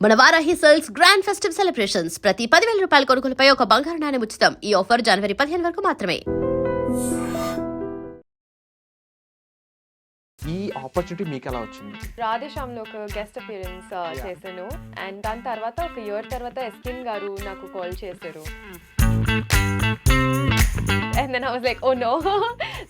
మన Varahi sales grand festive celebrations ప్రతి 10,000 రూపాయల కొనుగోలుపై ఒక బంగారు నాణెం ఉచితం. ఈ ఆఫర్ జనవరి 15 వరకు మాత్రమే. ఈ ఆపర్చునిటీ మీకు ఎలా వచ్చింది? రాధేశ్యామ్లో ఒక గెస్ట్ అపియరెన్స్ చేశాను అండ్ దాని తర్వాత ఒక ఇయర్ తర్వాత ఎస్కిన్ గారు నాకు కాల్ చేశారు. And then I was like, oh no.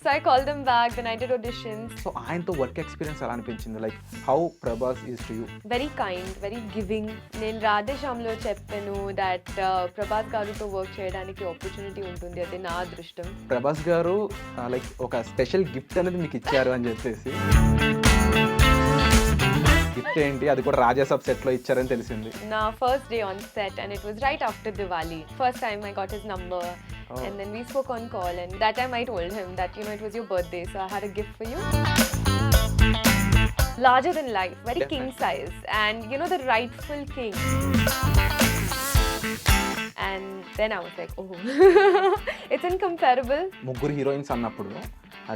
So I called them back, then I did auditions. So ఆయనతో వర్క్ ఎక్స్పీరియన్స్ ఎలా అనిపించింది? Like how Prabhas is to you? Very kind, very giving. నేను రాధేశ్యామ్లో చెప్పాను దట్ ప్రభాస్ గారితో వర్క్ చేయడానికి opportunity ఉంటుంది, అది నా అదృష్టం. ప్రభాస్ గారు లైక్ ఒక స్పెషల్ గిఫ్ట్ అనేది మీకు ఇచ్చారు అని చెప్పేసి, గిఫ్ట్ ఏంటి? అది కూడా రాజాసాబ్ సెట్ లో ఇచ్చారని తెలిసింది. నా first day on set and it was right after Diwali. First time I got his number. Oh. And then we spoke on call and that time I told him that it was your birthday, so I had a gift for you. Larger than life, very king size, and the rightful king. And then I was like, oh. It's incomparable. ముగ్గురు heroines అన్నప్పుడు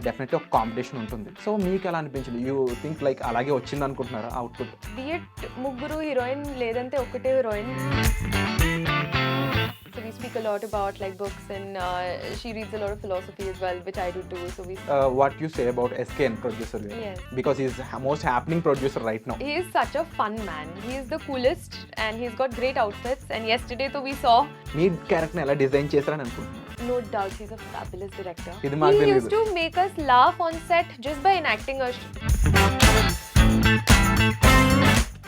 definitely ఒక competition ఉంటుంది. So మీకు ఎలా అనిపించింది? You think like అలాగే వచ్చింది అనుకుంటున్నారా అవుట్పుట్? బియట్ ముగ్గురు హీరోయిన్ లేదంటే ఒకటే heroine. So we speak a lot about like books and she reads a lot of philosophy as well, which I do too. So we what you say about SKN producer? Yes. Because he's most happening producer right now. He is such a fun man. He is the coolest and he's got great outfits. And yesterday so we saw me character ఎలా design చేశారని అనుకుంటున్నాను. No doubt he's a fabulous director. ఇది మాకు He తెలియదు. used to make us laugh on set just by enacting a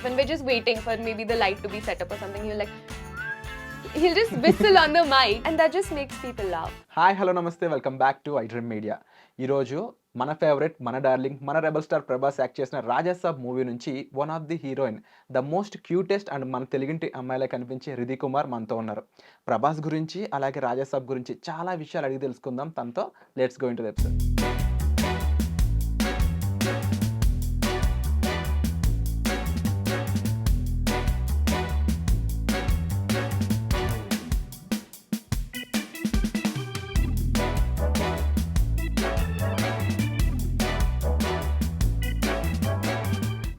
when we're just waiting for maybe the light to be set up or something, he'll just whistle on the mic and that just makes people laugh. Hi hello namaste, welcome back to iDream media. ఈరోజు మన favourite, మన darling, మన rebel star Prabhas act చేసిన Raja Saab movie నుంచి one of the heroine, the most cutest and మన తెలుగింటి అమ్మాయిలా కనిపించే రిధి కుమార్ మనతో ఉన్నారు. ప్రభాస్ గురించి అలాగే రాజాసాబ్ గురించి చాలా విషయాలు అడిగి తెలుసుకుందాం తనతో. Let's go into the episode.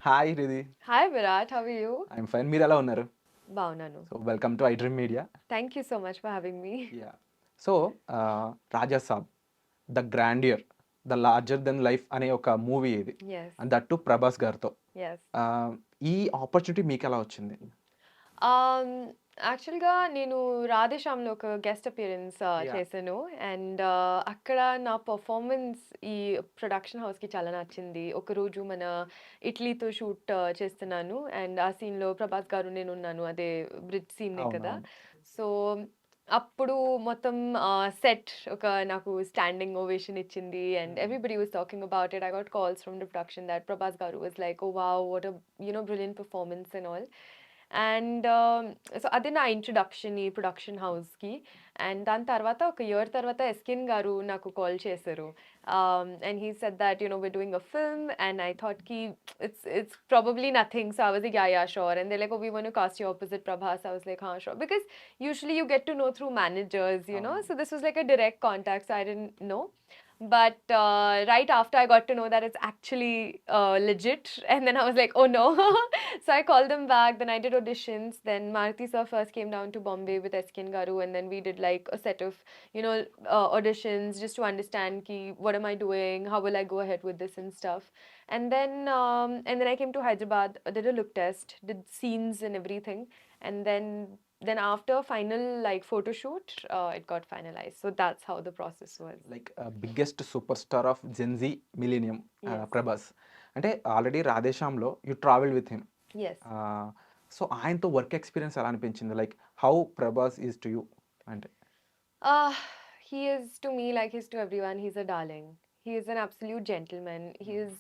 Hi Ridhi. Hi Virat, how are you? I'm fine. మీరు ఎలా ఉన్నారు? బాగున్నాను. So welcome to iDream media. Thank you so much for having me. Yeah. So Rajasaab, the grandeur, the larger than life అనే ఒక movie ఇది, Yes. And that too Prabhas గారితో. Yes. ఈ opportunity మీకు ఎలా వచ్చింది? యాక్చువల్గా నేను రాధేశ్యామ్లో ఒక గెస్ట్ అపియరెన్స్ చేశాను అండ్ అక్కడ నా పర్ఫార్మెన్స్ ఈ ప్రొడక్షన్ హౌస్కి చాలా నచ్చింది. ఒకరోజు మన ఇటలీతో షూట్ చేస్తున్నాను అండ్ ఆ సీన్లో ప్రభాస్ గారు నేను ఉన్నాను, అదే బ్రిడ్జ్ సీన్నే కదా. సో అప్పుడు మొత్తం సెట్ ఒక నాకు స్టాండింగ్ ఓవేషన్ ఇచ్చింది and everybody was talking about it. I got calls from the production that Prabhas garu was like, oh wow, what a brilliant performance and all. And so అది నా ఇంట్రొడక్షన్ ఈ production హౌస్కి. And దాని తర్వాత ఒక ఇయర్ తర్వాత ఎస్కిన్ గారు నాకు కాల్ చేశారు and he said that we're doing a film and I thought ki it's probably nothing, so I was like yeah sure, and they're like, oh, we want to cast you opposite Prabhas. I was like sure, because usually you get to know through managers, so this was like a direct contact, so I didn't know. But right after I got to know that it's actually legit, and then I was like, oh no. So I called them back, then I did auditions, then Maruti sir first came down to Bombay with Eskin Garu, and then we did like a set of auditions just to understand ki what am I doing, how will I go ahead with this and stuff. And then I came to Hyderabad, did a look test, did scenes and everything, and then after final like photo shoot, it got finalized. So that's how the process was. Like biggest super star of gen Z millennium Prabhas అంటే already రాధేశ్యామ్లో you travel with him. Yes. So ఆయనతో work experience ఎలా అనిపించింది? Like how Prabhas is to you అంటే? He is to me like he's to everyone. He's a darling. He is an absolute gentleman. He is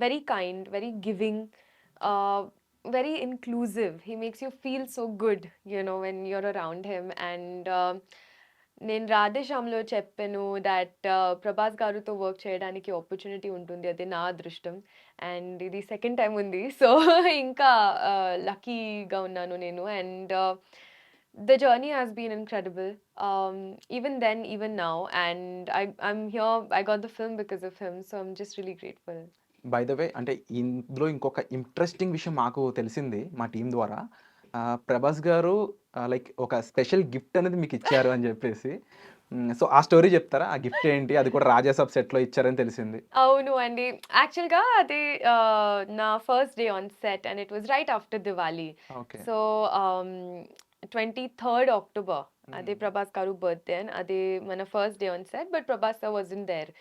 very kind, very giving, very inclusive. He makes you feel so good, when you're around him. And నేను రాధేశ్యామ్లో చెప్పాను that Prabhas గారితో work చేయడానికి opportunity ఉంటుంది, అది నా అదృష్టం. And ఇది second time ఉంది, సో ఇంకా లక్కీగా ఉన్నాను నేను. And the journey has been incredible, even then, even now, and I'm here. I got the film because of him, so I'm just really grateful. By the way, అంటే ఇందులో ఇంకొక interesting విషయం మాకు తెలిసింది మా టీం ద్వారా. ప్రభాస్ గారు లైక్ ఒక స్పెషల్ గిఫ్ట్ అనేది మీకు ఇచ్చారు అని చెప్పేసి. సో, ఆ స్టోరీ చెప్తారా? ఆ గిఫ్ట్ ఏంటి? అది కూడా 'రాజాసాబ్' సెట్‌లో ఇచ్చారని తెలిసింది. అవును అండి. యాక్చువల్‌గా అది నా first day on set and it was right after Diwali. Okay. So, 23rd October అదే హ్మ్. ప్రభాస్ గారు బర్త్‌డే అండ్ అదే మన first day on set but Prabhas sir wasn't there.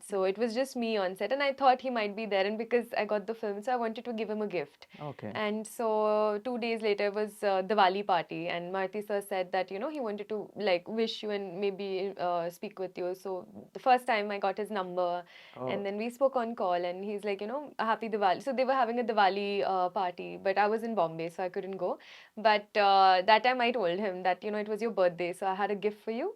So it was just me on set and I thought he might be there and because I got the film so I wanted to give him a gift. Okay. And so 2 days later was Diwali party and Marty sir said that he wanted to like wish you and maybe speak with you. So the first time I got his number oh! and then we spoke on call and he's like happy Diwali. So they were having a Diwali party but I was in Bombay so I couldn't go. But that time I told him that it was your birthday so I had a gift for you.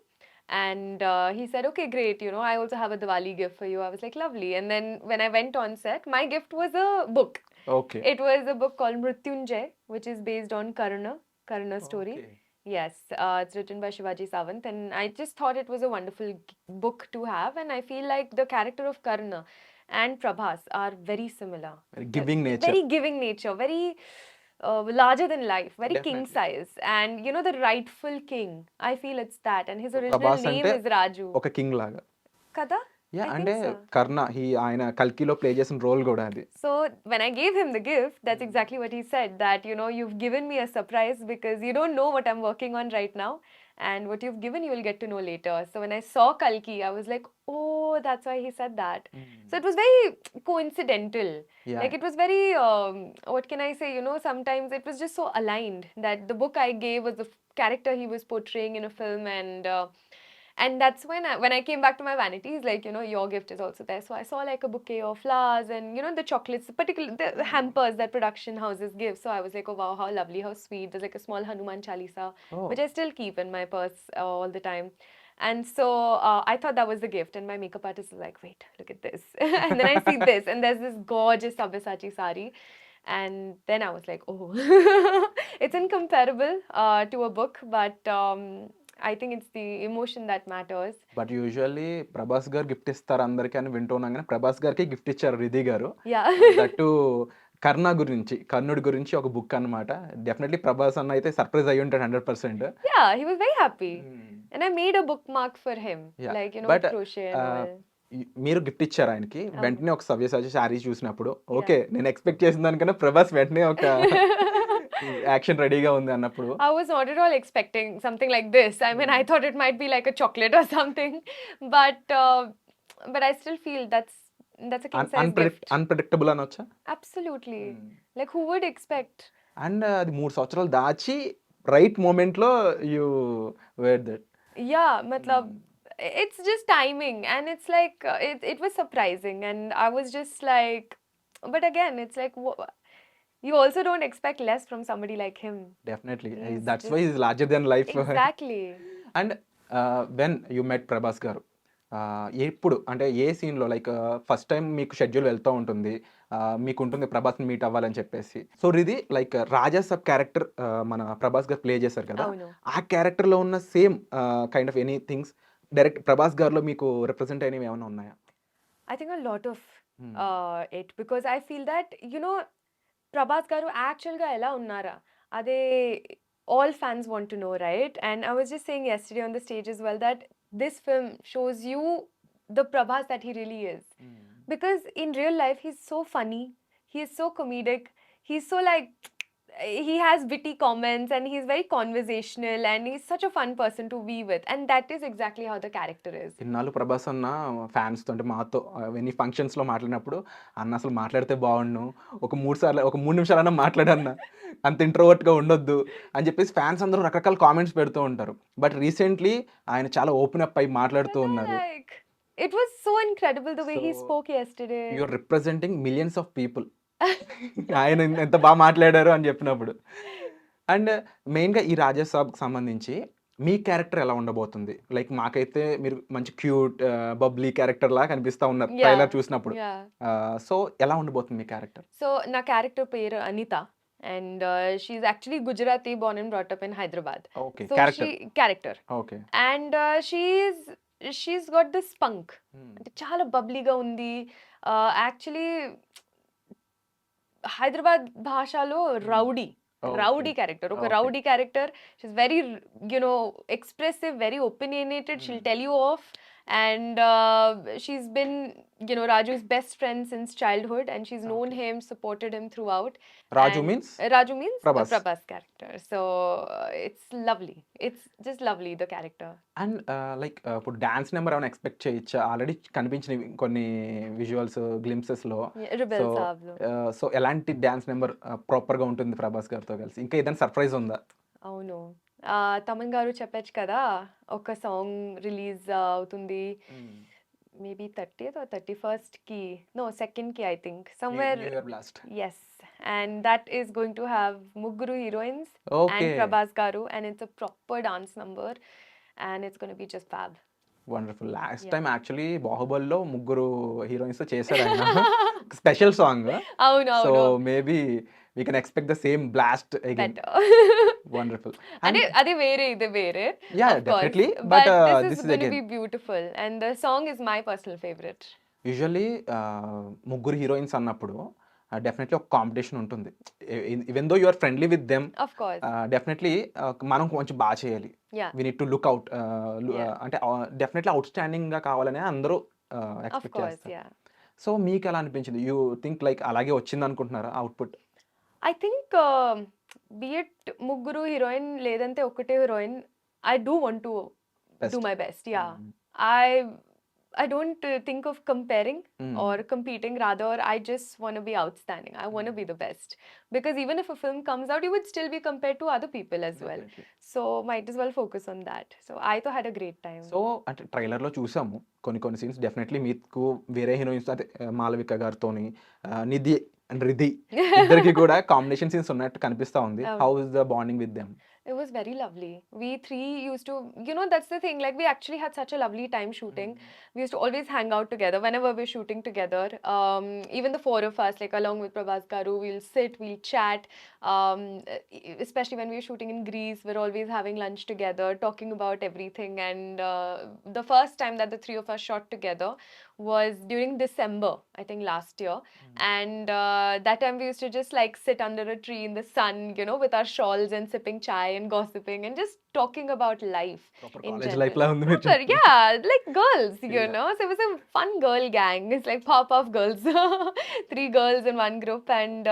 And he said, okay, great. I also have a Diwali gift for you. I was like, lovely. And then when I went on set, my gift was a book. Okay. It was a book called Mrityunjay, which is based on Karna story. Okay. Yes, it's written by Shivaji Savant, and I just thought it was a wonderful book to have. And I feel like the character of Karna and Prabhas are very similar. Giving nature. Very giving nature, very larger than life, very king Definitely. size, and the rightful king. I feel it's that, and his so, original 'Prabhas' name అంటే is Raju. ఒక king లాగా. Kada? Yeah! I అంటే think so. కర్ణ ఆయన 'కల్కిలో' play చేసిన role గూడా అది. So when I gave him the gift, that's exactly what he said, that you've given me a surprise because you don't know what I'm working on right now, and what you've given you will get to know later. So when I saw Kalki, I was like, oh, that's why he said that. So it was very coincidental. Yeah! Like it was very, what can I say? Sometimes it was just so aligned that the book I gave was the character he was portraying in a film, and that's when I came back to my vanity, he's like, your gift is also there. So I saw like a bouquet of flowers and the chocolates, particularly the hampers that production houses give. So I was like, oh wow, how lovely, how sweet. There's like a small Hanuman Chalisa, oh! which I still keep in my purse all the time. And so I thought that was the gift. And my makeup artist was like, wait, look at this. And then I see this, and there's this gorgeous Sabyasachi sari. And then I was like, oh, it's incomparable to a book, but I think it's the emotion that matters. But usually 'Prabhas' గారు gift ఇస్తారు అందరికి అని వింటూ ఉన్నాం గానీ, 'ప్రభాస్' గారికే gift ఇచ్చారు 'రిధి' గారు. Yeah. దట్ టూ కర్ణుడి గురించి ఒక బుక్ అన్నమాట. డెఫినెట్‌లీ 'ప్రభాస్' అన్న అయితే సర్ప్రైజ్ అయ్యి ఉంటాడు 100%. Yeah, he was very happy. హ్మ్. And I made a bookmark for him, yeah! like, but with crochet and all. మీరు గిఫ్ట్ ఇచ్చారు ఆయనకి. అవును. వెంటనే ఒక సవ్యసాచి శారీ చూసినప్పుడు, Yeah. ఓకే. నేను ఎక్స్‌పెక్ట్ చేసిన దానికన్నా 'ప్రభాస్' వెంటనే ఒక యాక్షన్ రెడీగా ఉంది అన్నప్పుడు. I was not at all expecting something like this. I mean, I thought it might be like a chocolate or something, but I still feel that's a king size gift. Unpredictable అనొచ్చా? Absolutely. Hmm. Like, who would expect? And అది 3 సంవత్సరాలు దాచి right మొమెంట్‌లో you wear that. Yeah, matlab, హ్మ్. it's just timing, and it's like it was surprising, and I was just like, but again, it's like you also don't expect less from somebody like him. Definitely. He's that's why just is larger than life. exactly. And when you met 'Prabhas' garu, ఎప్పుడు అంటే ఏ సీన్‌లో like first time మీకు schedule వెళ్తూ ఉంటుంది. మీకుంటుంది 'ప్రభాస్‌ని meet అవ్వాలని చెప్పేసి. So, ఇది లైక్ 'రాజాసాబ్' క్యారెక్టర్ మన 'ప్రభాస్' గారు ప్లే చేశారు కదా! అవును. ఆ క్యారెక్టర్‌లో ఉన్న same kind of any things direct 'Prabhas' గారిలో మీకు రిప్రజెంట్ అయినవి ఏమైనా ఉన్నాయా? I think a lot of హ్మ్. it because I feel that Prabhas garu actual ga ela unnara ade all fans want to know, right? And I was just saying yesterday on the stage as well that this film shows you the Prabhas that he really is. హ్మ్. Because in real life he's so funny, he is so comedic, he's so like he has witty comments and he's very conversational and he's such a fun person to be with, and that is exactly how the character is. ఇన్నాళ్ళు 'ప్రభాస్' అన్న ఫ్యాన్స్‌తో అంటే మాతో any ఫంక్షన్స్‌లో మాట్లాడినప్పుడు, "అన్న అసలు మాట్లాడితే బావుండును. ఒక 3 నిమిషాలన్నా మాట్లాడన్నా. అంత ఇంట్రోవర్ట్‌గా ఉండొద్దు" అని చెప్పేసి ఫ్యాన్స్ అందరూ రకరకాల కామెంట్స్ పెడుతూ ఉంటారు. బట్ రీసెంట్‌లీ ఆయన చాలా ఓపెన్ అప్ అయ్యి మాట్లాడుతూ ఉన్నారు. Like, it was so incredible the way he so, spoke yesterday. You are representing millions of people. ఆయన ఎంత మాట్లాడారు అని చెప్పినప్పుడు. అండ్ మెయిన్‌గా ఈ 'రాజాసాబ్‌కి' సంబంధించి మీ క్యారెక్టర్ ఎలా ఉండబోతుంది? లైక్ మాకైతే మీరు మంచి క్యూట్ బబ్లీ క్యారెక్టర్‌లా కనిపిస్తా ఉన్నారు Yeah, ట్రైలర్ చూసినప్పుడు. yeah. సో, ఎలా ఉండబోతుంది మీ క్యారెక్టర్? So, na character పేరు Anita, and she's actually Gujarati, born and brought up in Hyderabad. Okay. So character, okay. and she's got this spunk. హ్మ్. అంటే చాలా బబ్లీగా ఉంది. యాక్చువల్లీ హైదరాబాద్ భాషలో rowdy Rowdy character. Okay, Okay. rowdy character. She's very, expressive, very opinionated. She'll tell you off. And she's been, Raju's best friend since childhood, and she's known him, supported him throughout. Raju And means Raju means Prabhas. Prabhas character. So it's lovely. It's just lovely, the character. And like ఇప్పుడు dance number ఏమైనా expect చేయొచ్చా? Already కనిపించినవి కొన్ని visuals గ్లింప్సెస్లో. Rebel so Saab lo. So ఎలాంటి dance number ప్రాపర్గా ఉంటుంది ప్రభాస్ గారితో కలిసి? ఇంకా ఏదైనా సర్ప్రైజ్ ఉందా? అవును. తమన్ గారు చెప్పొచ్చు కదా! ఒక సాంగ్ రిలీజ్ అవుతుంది. Maybe 30th or 31st no 2nd I think somewhere. New year blast. Yes, and that is going to have ముగ్గురు heroines and okay. Prabhas garu, and it's a proper dance number, and it's going to be just fab. Wonderful. Last Yeah. Time actually బాహుబలిలో ముగ్గురు హీరోయిన్స్తో చేశారు ఆయన special song. అవును. So అవును. Maybe we can expect the same blast again. Better. Wonderful. అంటే అది వేరే, ఇది వేరే. Yeah, Of course. definitely. But But this this is is going to again. be beautiful, and the song is my personal favorite. Usually ముగ్గురు heroines అన్నప్పుడు definitely ఒక competition ఉంటుంది. Even though you are friendly with them, Of course. Definitely మనం కొంచెం బాగా చేయాలి. Yeah. We need to look out. Yeah. అంటే definitely అవుట్ స్టాండింగ్గా కావాలని అందరూ Of ఎక్స్పెక్ట్ course, చేస్తారు. yeah. సో మీకు ఎలా అనిపించింది? యూ థింక్ లైక్ అలాగే వచ్చింది అనుకుంటున్నారా output? I think be it ముగ్గురు హీరోయిన్ లేదంటే ఒకటే హీరోయిన్, I do want to Best. do my best. Yeah. Mm. I don't think of comparing Mm. or competing. Rather, I just want to be outstanding. I want to be the best. Because even if a film comes out, you would still be compared to other people as well. Definitely. So might as well focus on that. So I thought had a great time. So అంటే ట్రైలర్లో చూసాము కొన్ని scenes. Definitely మీకు వేరే heroines అంటే మాలవిక గారితోని నిధి and Ridhi ఇద్దరికి కూడా combination scenes ఉన్నట్టు కనిపిస్తా ఉంది. అవును. How is the bonding with them? It was very lovely. We three used to, that's the thing. Like, we actually had such a lovely time shooting. We used to always hang out together whenever we're shooting together. Even the four of us, like along with Prabhas garu, we'll sit, we'll chat. Especially when we were shooting in Greece, we're always having lunch together, talking about everything. And the first time that the three of us shot together was during December, I think last year. And that time we used to just like sit under a tree in the sun, with our shawls and sipping chai and gossiping and just talking about life. Proper In college general. Life లా ఉంది మీరు Proper, చెప్తుంది. yeah, like girls, Yeah. So it was a fun girl gang. It's like pop girls, 3 girls in one group, and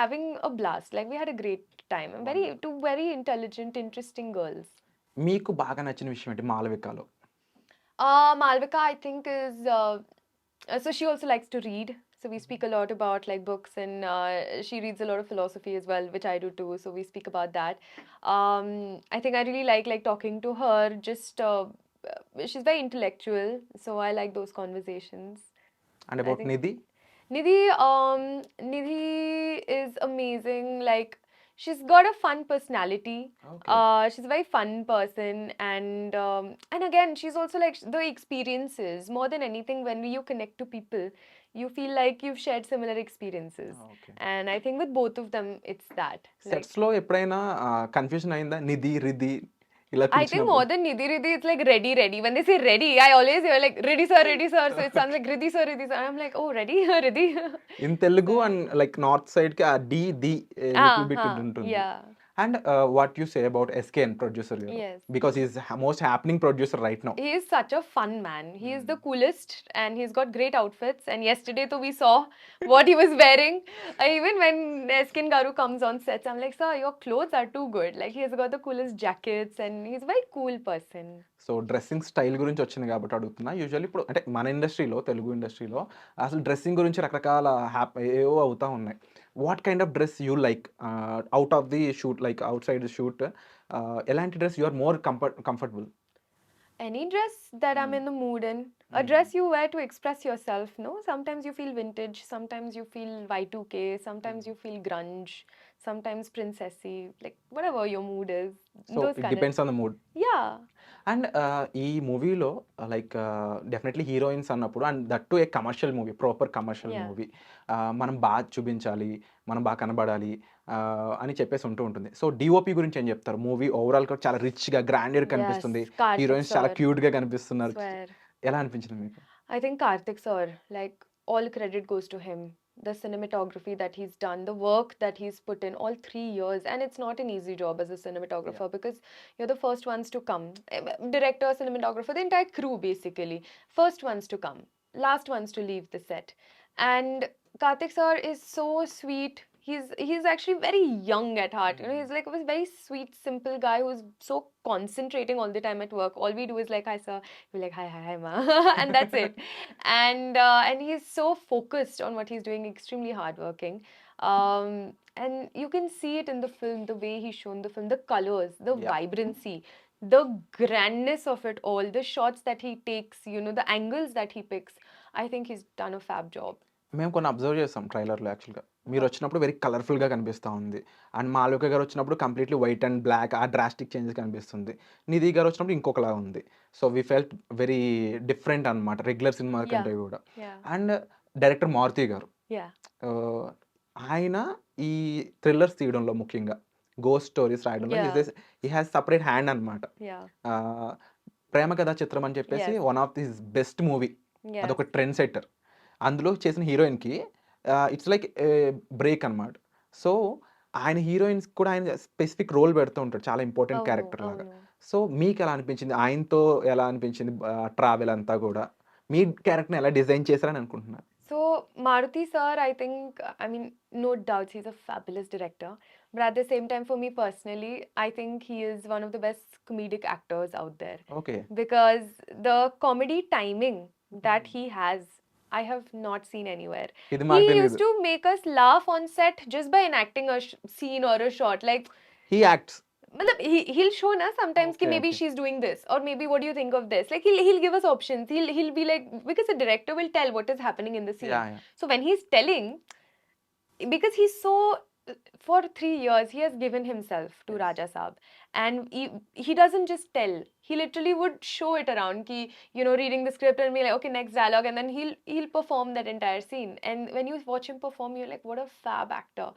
having a blast. Like, we had a great time. And two very intelligent, interesting girls. మీకు బాగా నచ్చిన విషయం ఏంటి మాలవికలో? Malvika, I think, is so she also likes to read. So we speak a lot about like books, and she reads a lot of philosophy as well, which I do too. So we speak about that. I think I really like talking to her. Just she's very intellectual, so I like those conversations. And about think- Nidhi? Nidhi is amazing. Like, she's got a fun personality. She's a very fun person, and again, she's also like the experiences more than anything. When you connect to people, you feel like you've shared similar experiences, okay. and I think with both of them, it's that. Like, sets లో ఎప్పుడైనా confusion అయిందా నిధి రిధి ఇలా I think పిలిచినప్పుడు? more than Nidhi, it's like ready. When they say ready, I always hear like ready sir. So it sounds like Riddhi sir. I'm like, oh, ready, Riddhi. In Telugu and like north side కి ఆ D the little bit ఉంటుంది. Yeah. And what you say about SKN producer గారు? Yes. Because he is most happening producer right now. He is such a fun man. He is the coolest, and he's got great outfits. And yesterday, though, we saw what he was wearing. Even when Eskin Garu comes on sets, I'm like, sir, your clothes are too good. Like, he has got the coolest jackets, and he's a very cool person. So dressing style గురించి వచ్చింది కాబట్టి అడుగుతున్నా. Usually ఇప్పుడు అంటే మన ఇండస్ట్రీలో, తెలుగు ఇండస్ట్రీలో అసలు డ్రెస్సింగ్ గురించి రకరకాల ఏవో అవుతా ఉన్నాయి. What kind of dress you like out of the shoot, like outside shoot? ఎలాంటి dress you are more comfortable? Any dress that I'm in the mood in. A dress you wear to express yourself, no? Sometimes you feel vintage, sometimes you feel Y2K, sometimes you feel grunge, sometimes princessy, like whatever your mood is. So Those it kind of. Depends on the mood. Yeah. And ఈ మూవీలో like definitely heroines అన్నప్పుడు, and that to a commercial movie, proper commercial Yeah. Movie, మనం బాగా చూపించాలి, మనం బాగా కనబడాలి అని చెప్పేసి ఉంటుంది. సో డిఓపి గురించి ఏం చెప్తారు? మూవీ ఓవరాల్ గా చాలా రిచ్ గా గ్రాండెడ్ కనిపిస్తుంది, Yes, Karthik హీరోయిన్స్ చాలా sir. క్యూట్ గా కనిపిస్తున్నారు. Swear. ఎలా అనిపించింది మీకు? I think Karthik sir, like, all credit goes to him. the cinematography that he's done, the work that he's put in all 3 years. And it's not an easy job as a cinematographer because you're the first ones to come. Director, cinematographer, the entire crew basically. First ones to come, last ones to leave the set. And Karthik sir is so sweet. He's actually very young at heart. You know, he's like a very sweet, simple guy who's so concentrating all the time at work. All we do is like, hi sir. We're like, hi, hi, hi, ma. And that's it. And he's so focused on what he's doing, extremely hardworking. And you can see it in the film, the way he's shown the film, the colors, the Yeah. vibrancy, the grandness of it all, the shots that he takes, you know, the angles that he picks. I think he's done a fab job. మేము కొన్ని observe చేస్తాం ట్రైలర్లో యాక్చువల్గా. మీరు వచ్చినప్పుడు very కలర్ఫుల్గా కనిపిస్తూ ఉంది. అండ్ మాళవిక గారు వచ్చినప్పుడు కంప్లీట్లీ వైట్ అండ్ బ్లాక్ ఆ డ్రాస్టిక్ చేంజెస్ కనిపిస్తుంది. నిధి గారు వచ్చినప్పుడు ఇంకొకలా ఉంది. So we felt very different అనమాట రెగ్యులర్ సినిమా Yeah. కంటే కూడా. Yeah. అండ్ డైరెక్టర్ మారుతి గారు Yeah. ఆయన ఈ థ్రిల్లర్స్ తీయడంలో ముఖ్యంగా గోస్ట్ స్టోరీస్ రాయడంలో Yeah. ఈ హ్యాస్ సపరేట్ హ్యాండ్ అనమాట. Yeah. ప్రేమ కథా చిత్రం అని చెప్పేసి Yes. One of this best movie. Yes. అదొక ట్రెండ్ సెట్టర్. అందులో చేసిన హీరోయిన్కి ఇట్స్ లైక్ బ్రేక్ అనమాట. సో ఆయన హీరోయిన్స్ కూడా ఆయన స్పెసిఫిక్ రోల్ పెడుతూ ఉంటాడు చాలా ఇంపార్టెంట్ అవును, క్యారెక్టర్ లాగా. అవును. సో మీకు ఎలా అనిపించింది ఆయనతో ఎలా అనిపించింది ట్రావెల్ అంతా కూడా మీ క్యారెక్టర్ని ఎలా డిజైన్ చేశారని అనుకుంటున్నారు? So Maruti sir, I think, I mean, no doubts, he's a fabulous director. But at the same time, for me personally, I think he is one of the best comedic actors out there. Okay. Because the comedy timing that he has, I have not seen anywhere. ఇది He మాకు used తెలియదు. to make us laugh on set just by enacting a scene or a shot. Like, he acts. matlab, he'll show na sometimes ki Okay, maybe okay. she's doing this, or maybe what do you think of this? Like he'll give us options. He'll be like, because the director will tell what is happening in the scene. Yeah, yeah. So when he's telling, because he's so, for 3 years he has given himself to Yes. RajaSaab, and he doesn't just tell. He literally would show it around ki, you know, reading the script and be like, okay, next dialogue, and then he'll perform that entire scene. And when you watch him perform, you're like, what a fab actor.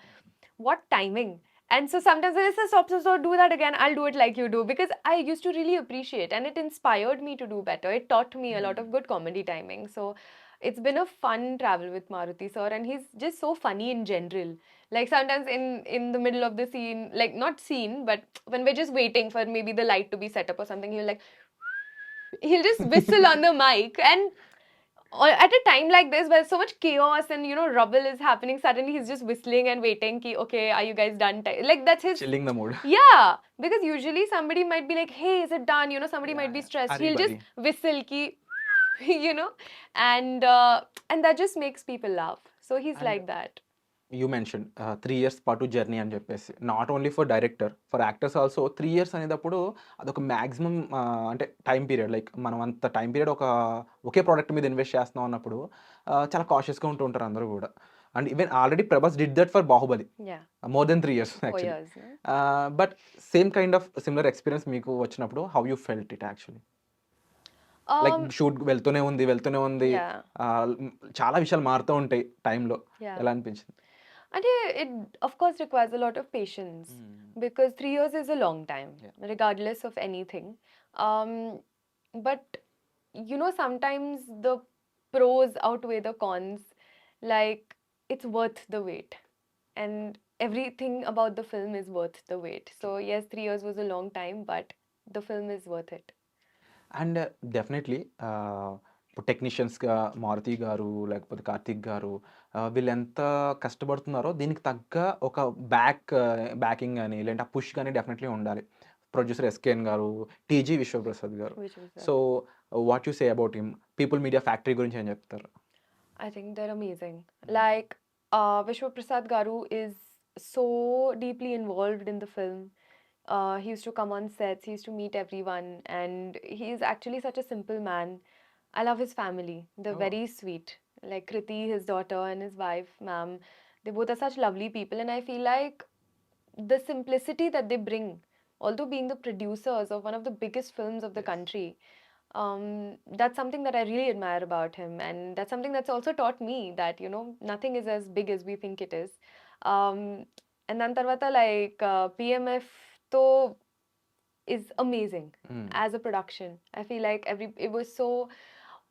What timing. And so sometimes I say, stop, do that again. I'll do it like you do, because I used to really appreciate, and it inspired me to do better. It taught me a lot of good comedy timing. So it's been a fun travel with Maruti sir, and he's just so funny in general. Like sometimes in the middle of the scene, like not scene, but when we're just waiting for maybe the light to be set up or something, he'll just whistle on the mic, and at a time like this where so much chaos and, you know, rubble is happening, suddenly he's just whistling and waiting ki, okay, are you guys done? Like that's his. Chilling the mood. Yeah, because usually somebody might be like, hey, is it done? You know, somebody might be Yeah, stressed. hurry, He'll just buddy. whistle ki, you know, and that just makes people laugh. So he's And like that. You mention 3 years పాటు journey అని చెప్పేసి not only for director for actors also 3 years అనేటప్పుడు అదొక maximum అంటే time period like మనం అంత time period ఒకే product మీద invest చేస్తున్నాం అన్నప్పుడు చాలా కాషియస్గా ఉంటూ ఉంటారు అందరూ కూడా. And even already Prabhas did that for Baahubali Yeah. More than 3 years 4 actually. years. No? But same kind of similar experience మీకు వచ్చినప్పుడు how you felt it actually? Like shoot వెళ్తూనే ఉంది Yeah. చాలా విషయాలు మారుతూ ఉంటాయి టైంలో. Yeah. ఎలా అనిపించింది? And it of course requires a lot of patience, because 3 years is a long time, Yeah. regardless of anything. Um, but you know, sometimes the pros outweigh the cons. Like, it's worth the wait, and everything about the film is worth the wait. So yes, 3 years was a long time, but the film is worth it. And definitely ఇప్పుడు టెక్నీషియన్స్గా మారుతి గారు లేకపోతే కార్తీక్ గారు వీళ్ళు ఎంత కష్టపడుతున్నారో దీనికి తగ్గ ఒక backing కానీ లేదంటే ఆ పుష్ కానీ డెఫినెట్లీ ఉండాలి. ప్రొడ్యూసర్ ఎస్కేఎన్ గారు, టీజీ విశ్వప్రసాద్ గారు. Which was so what you say about him? People media factory గురించి ఏం చెప్తారు? I think they're amazing. Like, Vishwa Prasad Garu is so deeply involved in the film. He used to come on sets, he used to meet everyone, and he's actually such a simple man. I love his family. They're Oh. very sweet. Like Kriti, his daughter, and his wife, ma'am. They both are such lovely people, and I feel like the simplicity that they bring, although being the producers of one of the biggest films of the Yes. country, that's something that I really admire about him, and that's something that's also taught me that, you know, nothing is as big as we think it is. And then tarvata, like, PMF to is amazing as a production. I feel like it was so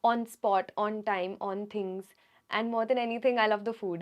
on spot, on time, on things, And more than anything, I love the food.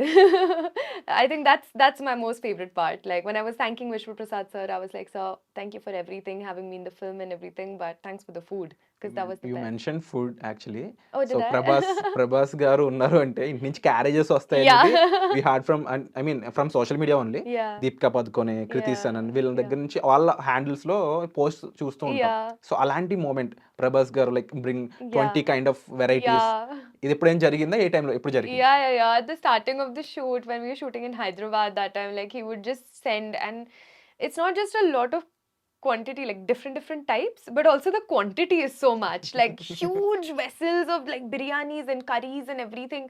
I think that's my most favorite part. Like when I was thanking Vishnu Prasad sir, I was like, sir, thank you for everything, having me in the film and everything, but thanks for the food because that was the you best. Mention food actually. Oh, so did I? Prabhas garu ఉన్నారు అంటే ఇంటి నుంచి carriages వస్తాయి Yeah. అనేది we heard from, I mean from social media only. Yeah. Deepika Padukone, Kriti Yeah. Sanon వీళ్ళ Yeah. దగ్గర నుంచి వాళ్ళ హ్యాండిల్స్ లో పోస్ట్ చూస్తూ ఉంటాం. Yeah. సో అలాంటి మూమెంట్ ప్రభాస్ గారు like bring 20 Yeah. Kind of varieties, Yeah. ఇది ఎప్పుడేం జరిగిందా, ఏ టైంలో ఎప్పుడు జరిగింది? Yeah. At the starting of the shoot, when we were shooting in Hyderabad that time, like he would just send, and it's not just a lot of quantity, like different types, but also the quantity is so much, like huge vessels of like biryanis and curries and everything.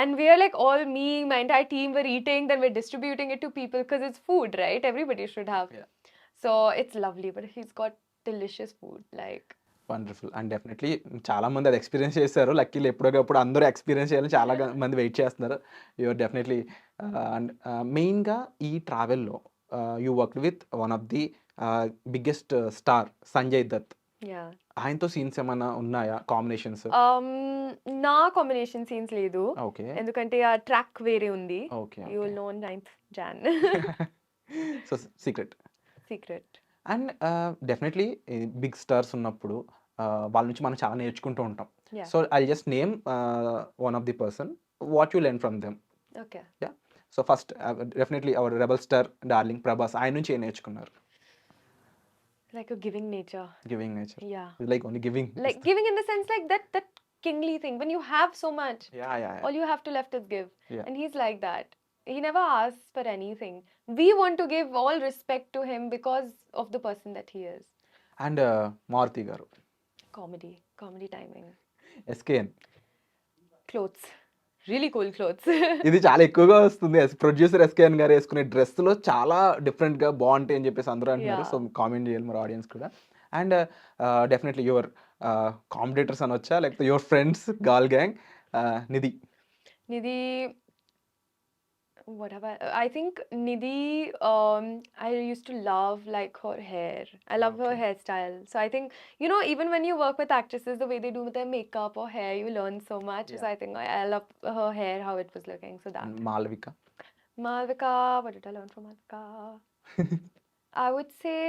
And we are like all me, my entire team were eating, then we're distributing it to people because it's food, right? Everybody should have. Yeah. So it's lovely, but he's got delicious food, like. Wonderful. And definitely చాలా మంది అది experience చేశారు. లక్కీలు ఎప్పటికప్పుడు అందరూ experience చేయాలని చాలా మంది wait చేస్తున్నారు. You're definitely. అండ్ మెయిన్గా ఈ ట్రావెల్లో you work with one of the biggest star Sanjay Dutt. Yeah. ఆయనతో సీన్స్ ఏమైనా ఉన్నాయా, కాంబినేషన్స్? నా కాంబినేషన్ సీన్స్ లేదు, ఓకే ఎందుకంటే ఆ ట్రాక్ వేరే ఉంది. Okay you will know 9th Jan. So secret. Secret. And definitely big stars ఉన్నప్పుడు వాళ్ళ నుంచి మనం చాలా నేర్చుకుంటూ ఉంటాం. Yeah. So I just name one of the person, what you learn from them. Okay. Yeah. So first definitely our rebel star darling Prabhas, ఆయన నుంచి ఏం నేర్చుకున్నారు? Like a giving nature. Giving nature. Yeah. Like only giving. Like giving in the sense like that kingly thing. When you have so much, yeah all you have to left is give. Yeah. And he's like that. He never asks for anything. We want to give all respect to him because of the person that he is. And Maruthi garu, Comedy timing. SKN. Clothes. Really cool clothes. ఇది చాలా ఎక్కువగా వస్తుంది. Producer SKN గారు వేసుకునే డ్రెస్లో చాలా డిఫరెంట్గా బాగుంటాయి అని చెప్పేసి అందరూ అంటున్నారు. Yeah. సో కామెంట్ చేయాలి మరి ఆడియన్స్ కూడా. అండ్ డెఫినెట్లీ యువర్ కాంపిటేటర్స్ అనొచ్చా, లేకపోతే your friends girl gang, Nidhi. Nidhi, what have I think Nidhi, I used to love like her hair. I love her Okay. hairstyle. So I think, you know, even when you work with actresses, the way they do their makeup or hair, you learn so much. So Yeah. I think I love her hair, how it was looking. So that. Malavika. Malvika, what did I learn from Malvika? I would say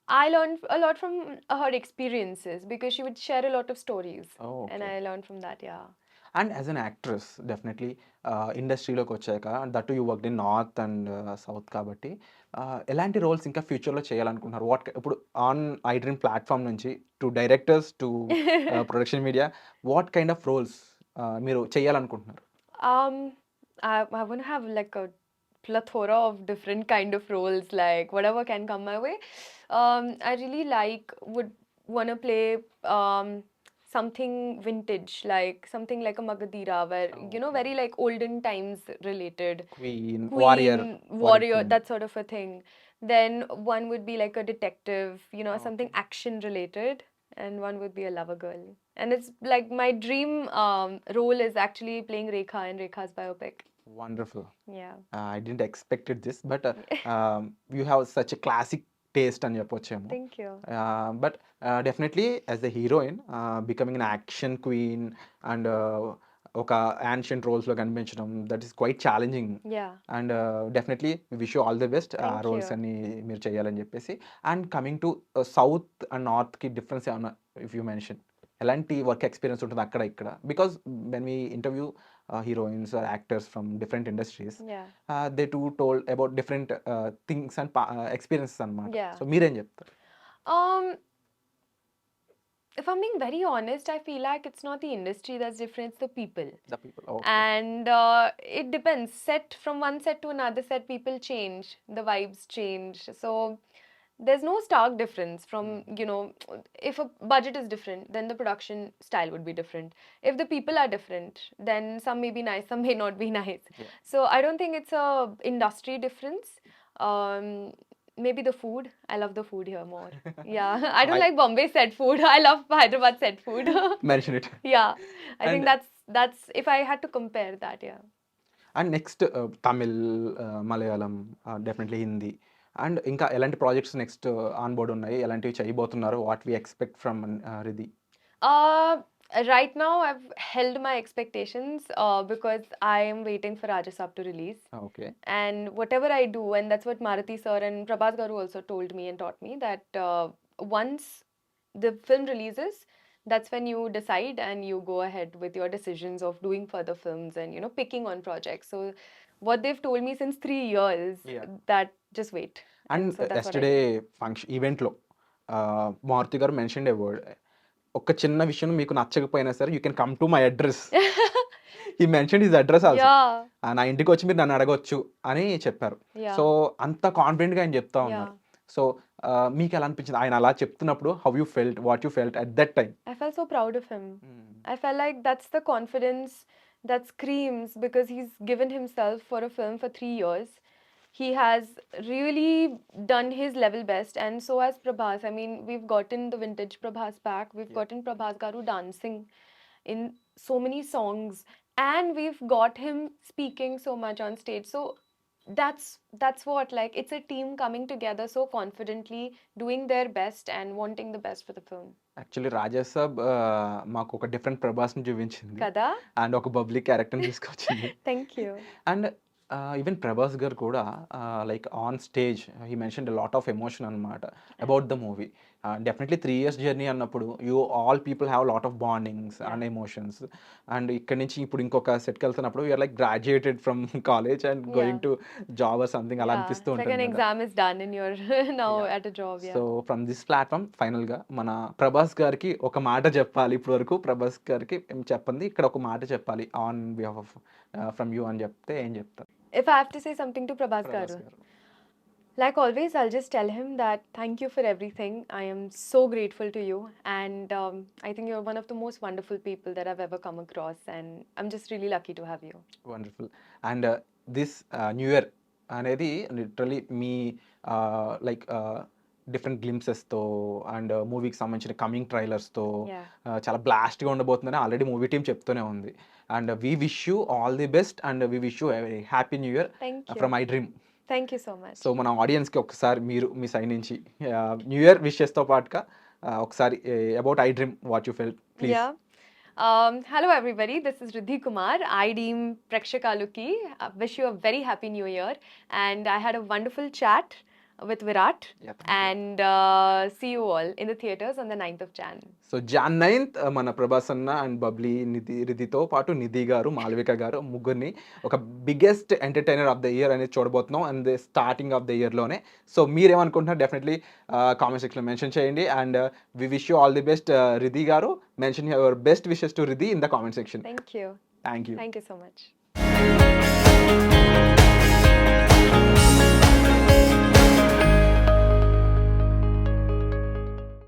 I learned a lot from her experiences because she would share a lot of stories. Oh, And okay. I learned from that, yeah. And as an actress definitely ఇండస్ట్రీలోకి వచ్చాక, that you work in north and south కాబట్టి ఎలాంటి roles ఇంకా ఫ్యూచర్లో చేయాలనుకుంటున్నారు? What ఇప్పుడు on iDream platform నుంచి to directors to production media, what kind of roles మీరు చేయాలనుకుంటున్నారు? I want to have like a plethora of different kind of roles, like whatever can come my way. I really would want to play something vintage, like something like a Magadira, where you know, very like olden times related. Queen, Queen, warrior, warrior, that sort of a thing. Then one would be like a detective, you know, Okay. something action related, and one would be a lover girl. And it's like my dream role is actually playing Rekha in Rekha's biopic. Wonderful. Yeah. I didn't expected this, but you have such a classic taste అని చెప్పొచ్చేమో. Thank you. But definitely as a heroine becoming an action queen and ఒక ancient రోల్స్లో కనిపించడం, that is quite challenging. Yeah. And definitely wish you all the best ఆ Thank roles you. అన్ని మీరు చేయాలని చెప్పేసి. And coming to south and నార్త్కి difference ఏమన్నా ఇఫ్ యూ మెన్షన్, ఎలాంటి వర్క్ ఎక్స్పీరియన్స్ ఉంటుంది అక్కడ ఇక్కడ? Because when we interview heroines or actors from different industries, Yeah. They too told about different things and experiences అనమాట. Yeah. సో మీరేం చెప్తారు? Um, if I'm being very honest, I feel like it's not the industry that's different, it's the people. The people. And it depends. From one set to another set, people change, the vibes change. So there's no stark difference from, you know, if a budget is different, then the production style would be different. If the people are different, then some may be nice, some may not be nice. Yeah. So I don't think it's a industry difference. Maybe the food. I love the food here more. Yeah. I don't like Bombay set food. I love Hyderabad set food. Mention it. Yeah. I think And- that's if I had to compare that, yeah. And next Tamil, Malayalam, definitely Hindi, and ఇంకా ఎలాంటి projects next on board ఉన్నాయి, ఎలాంటివి చేయబోతున్నారు, what we expect from Ridhi? Right now, I've held my expectations because I am waiting for RajaSaab to release. Okay. And whatever I do, and that's what Marathi sir and Prabhas garu also told me and taught me, that once the film releases, that's when you decide and you go ahead with your decisions of doing further films and, you know, picking on projects. So what they've told me since 3 years, Yeah. that just wait. And so that's what I yesterday function ఈవెంట్లో మారుతి గారు mention ఏ word, ఒక చిన్న విషయం మీకు నచ్చకపోయినా సరే you can come to my address. ఈ mention his address also. Yeah, నా ఇంటికి వచ్చి మీరు నన్ను అడగొచ్చు అని చెప్పారు. yeah, సో అంత కాన్ఫిడెంట్గా ఆయన చెప్తా ఉన్నారు. సో మీకు ఎలా అనిపించింది ఆయన అలా చెప్తున్నప్పుడు? How you felt, what you felt at that time? I felt so proud of him. I felt like that's the confidence that screams because he's given himself for a film for 3 years. He has really done his level best, and so has Prabhas. I mean, we've gotten the vintage Prabhas back. We've gotten Prabhas Garu dancing in so many songs, and we've got him speaking so much on stage. So that's what, like, it's a team coming together so confidently, doing their best and wanting the best for the film. Actually Rajasaab మాకు ఒక different ప్రభాస్ని చూపించింది Kada? And ఒక public క్యారెక్టర్ని తీసుకొచ్చింది. Thank you. And even Prabhas garu కూడా like on stage he mention a lot of emotion అనమాట about the movie. Definitely 3 years journey అన్నప్పుడు you all people have lot of bondings and emotions. And ఇక్కడ నుంచి ఇప్పుడు ఇంకొక సెట్కి వెళ్తున్నప్పుడు you're like graduated from college and going to job or something అలా Yeah, అనిపిస్తూ it's like an ఉంటుంది. exam is done and you're now Yeah. at a job. Yeah. So from this platform ఫైనల్గా మన ప్రభాస్ గారికి ఒక మాట చెప్పాలి. ఇప్పుడు వరకు ప్రభాస్ గారికి ఏం చెప్పండి, ఇక్కడ ఒక మాట చెప్పాలి on behalf of from you అని చెప్తే ఏం చెప్తారు? If I have to say something to Prabhas Prabhas garu, గారు. like always, I'll just tell him that thank you for everything. I am so grateful to you, and I think you're one of the most wonderful people that I've ever come across, and I'm just really lucky to have you. Wonderful. And this new year అనేది literally మీ like different గ్లింప్సెస్తో and మూవీకి సంబంధించిన coming ట్రైలర్స్తో Yeah. చాలా బ్లాస్ట్గా ఉండబోతుందని already movie team చెప్తూనే ఉంది. And we wish you all the best and we wish you very happy new year Thank you. From iDream. Thank you so much. So మన ఆడియన్స్కి ఒకసారి మీరు మీ సైడ్ నుంచి న్యూ ఇయర్ విషెస్తో పాటుగా ఒకసారి about iDream what you felt please. Yeah. Hello everybody, this is Riddhi Kumar, iDream Prekshakaluki. Wish you a very happy new year, and I had a wonderful chat with Virat, Yeah, thank you. and see you all in the theatres on the 9th of Jan. So Jan 9th మన ప్రభాస్ అన్న and Babli రిధితో పాటు నిధి గారు, మాళవిక గారు ముగ్గురిని ఒక biggest entertainer of the year అనేది చూడబోతున్నాం and starting of the ఇయర్లోనే. So మీరేమనుకుంటున్నారు డెఫినెట్లీ కామెంట్ సెక్షన్లో మెన్షన్ చేయండి. And we wish you all the best Riddhi garu. Mention your best wishes to Riddhi in the comment section. Thank you. Thank you. Thank you so much.